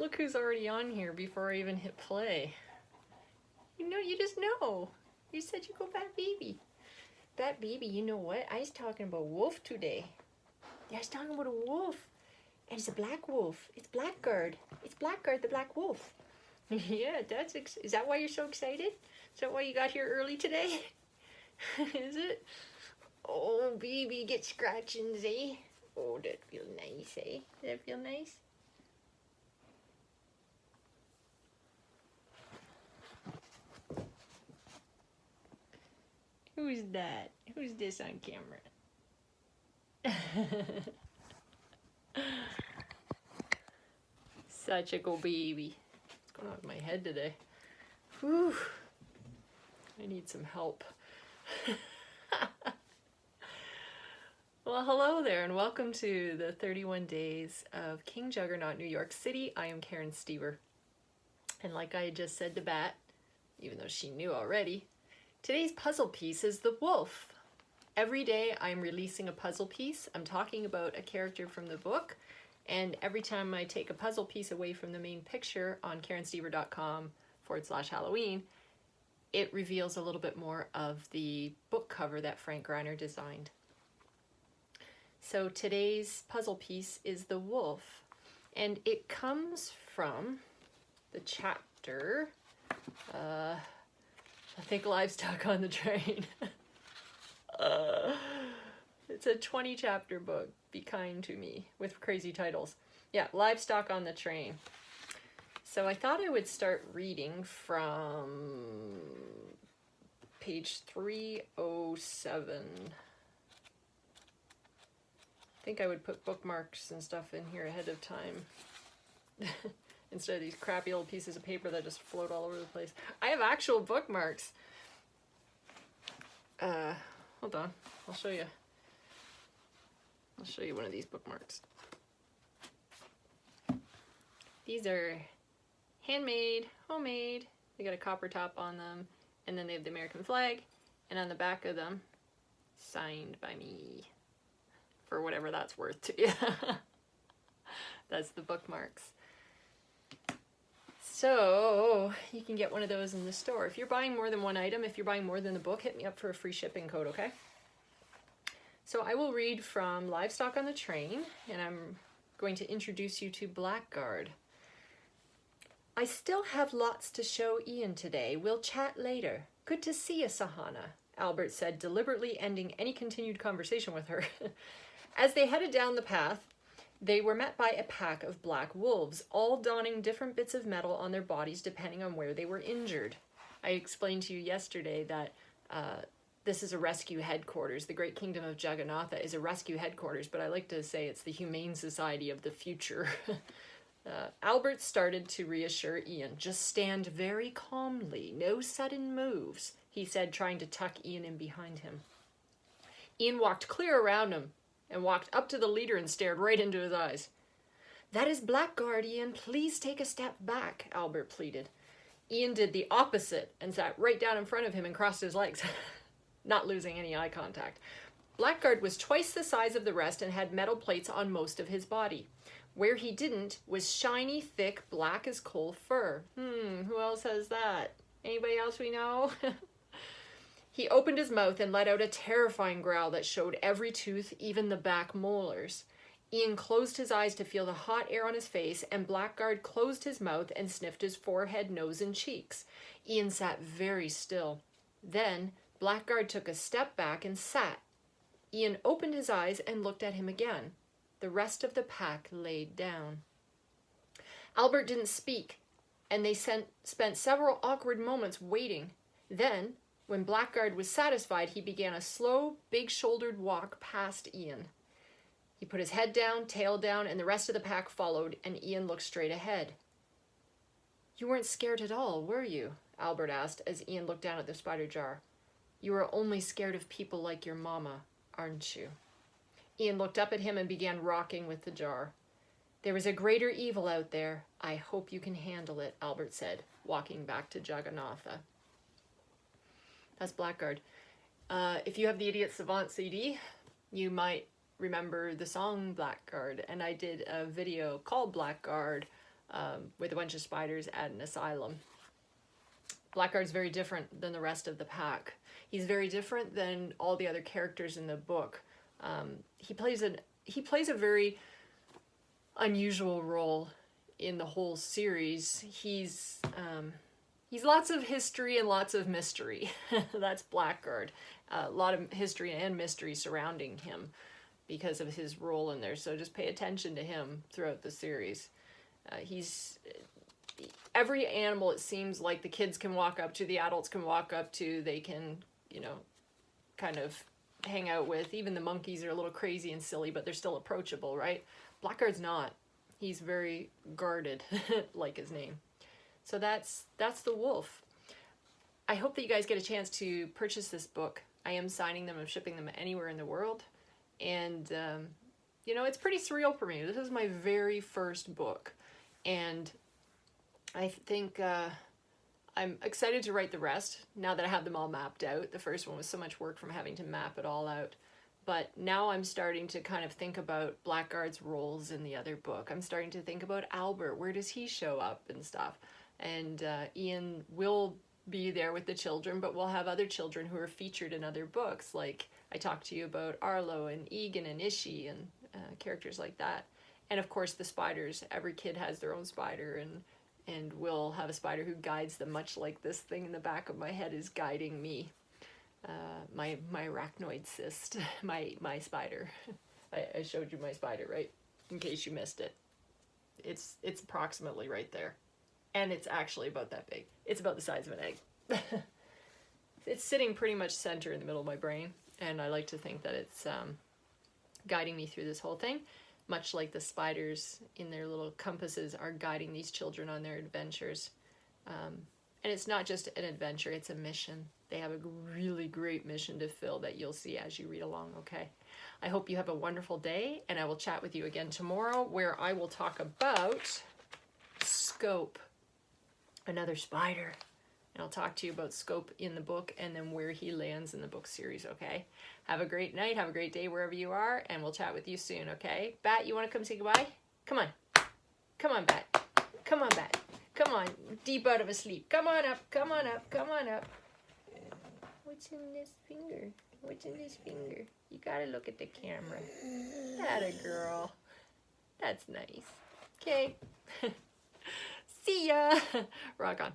Look who's already on here before I even hit play. You know, you just know. You said you go Bat Baby. Bat Baby, you know what? I was talking about wolf today. Yeah, I was talking about a wolf. And it's a black wolf. It's Blackguard. It's Blackguard the black wolf. Yeah, is that why you're so excited? Is that why you got here early today? Is it? Oh, baby, get scratchings, eh? Oh, that feel nice, eh? Does that feel nice? Who's that? Who's this on camera? Such a go baby. What's going on with my head today? Whew. I need some help. Well, hello there, and welcome to the 31 Days of King Juggernaut, New York City. I am Karen Stever. And like I just said to Bat, even though she knew already, today's puzzle piece is the wolf. Every day I'm releasing a puzzle piece. I'm talking about a character from the book, and every time I take a puzzle piece away from the main picture on karenstever.com/Halloween, it reveals a little bit more of the book cover that Frank Greiner designed. So today's puzzle piece is the wolf, and it comes from the chapter, I think Livestock on the Train. It's a 20 chapter book, Be Kind to Me, with crazy titles. Yeah, Livestock on the Train. So I thought I would start reading from page 307. I think I would put bookmarks and stuff in here ahead of time instead of these crappy old pieces of paper that just float all over the place. I have actual bookmarks. Hold on, I'll show you. I'll show you one of these bookmarks. These are handmade, homemade. They got a copper top on them, and then they have the American flag, and on the back of them, signed by me. For whatever that's worth to you. That's the bookmarks. So you can get one of those in the store. If you're buying more than one item, if you're buying more than the book, hit me up for a free shipping code, okay? So I will read from Livestock on the Train, and I'm going to introduce you to Blackguard. I still have lots to show Ian today. We'll chat later. Good to see you, Sahana, Albert said, deliberately ending any continued conversation with her. As they headed down the path, they were met by a pack of black wolves, all donning different bits of metal on their bodies depending on where they were injured. I explained to you yesterday that this is a rescue headquarters. The Great Kingdom of Juggernaut is a rescue headquarters, but I like to say it's the Humane Society of the future. Albert started to reassure Ian. Just stand very calmly, no sudden moves, he said, trying to tuck Ian in behind him. Ian walked clear around him and walked up to the leader and stared right into his eyes. That is Blackguard, Ian. Please take a step back, Albert pleaded. Ian did the opposite and sat right down in front of him and crossed his legs, not losing any eye contact. Blackguard was twice the size of the rest and had metal plates on most of his body. Where he didn't was shiny, thick, black as coal fur. Who else has that? Anybody else we know? He opened his mouth and let out a terrifying growl that showed every tooth, even the back molars. Ian closed his eyes to feel the hot air on his face, and Blackguard closed his mouth and sniffed his forehead, nose, and cheeks. Ian sat very still. Then Blackguard took a step back and sat. Ian opened his eyes and looked at him again. The rest of the pack laid down. Albert didn't speak, and they spent several awkward moments waiting. Then, when Blackguard was satisfied, he began a slow, big-shouldered walk past Ian. He put his head down, tail down, and the rest of the pack followed, and Ian looked straight ahead. You weren't scared at all, were you? Albert asked as Ian looked down at the spider jar. You are only scared of people like your mama, aren't you? Ian looked up at him and began rocking with the jar. There is a greater evil out there. I hope you can handle it, Albert said, walking back to Juggernaut. That's Blackguard. If you have the Idiot Savant CD, you might remember the song Blackguard, and I did a video called Blackguard with a bunch of spiders at an asylum. Blackguard's very different than the rest of the pack. He's very different than all the other characters in the book. He plays a very unusual role in the whole series. He's lots of history and lots of mystery. That's Blackguard. A lot of history and mystery surrounding him because of his role in there. So just pay attention to him throughout the series. Every animal, it seems like the kids can walk up to, the adults can walk up to, they can, you know, kind of hang out with. Even the monkeys are a little crazy and silly, but they're still approachable, right? Blackguard's not. He's very guarded, like his name. So that's the wolf. I hope that you guys get a chance to purchase this book. I am signing them and shipping them anywhere in the world. And, you know, it's pretty surreal for me. This is my very first book. And I think I'm excited to write the rest now that I have them all mapped out. The first one was so much work from having to map it all out. But now I'm starting to kind of think about Blackguard's roles in the other book. I'm starting to think about Albert. Where does he show up and stuff? And Ian will be there with the children, but we'll have other children who are featured in other books. Like I talked to you about Arlo and Egan and Ishi and characters like that. And of course the spiders. Every kid has their own spider, and we'll have a spider who guides them, much like this thing in the back of my head is guiding me. My arachnoid cyst, my spider. I showed you my spider, right? In case you missed it. It's approximately right there. And it's actually about that big. It's about the size of an egg. It's sitting pretty much center in the middle of my brain, and I like to think that it's guiding me through this whole thing, much like the spiders in their little compasses are guiding these children on their adventures. And it's not just an adventure, it's a mission. They have a really great mission to fill that you'll see as you read along, okay? I hope you have a wonderful day, and I will chat with you again tomorrow, where I will talk about Scope, another spider. And I'll talk to you about Scope in the book and then where he lands in the book series, okay? Have a great night, have a great day wherever you are, and we'll chat with you soon, okay? Bat, you want to come say goodbye? Come on. Come on, Bat. Come on, Bat. Come on, deep out of a sleep. Come on up, come on up, come on up. What's in this finger? What's in this finger? You gotta look at the camera. Atta girl. That's nice. Okay. See ya. Rock on.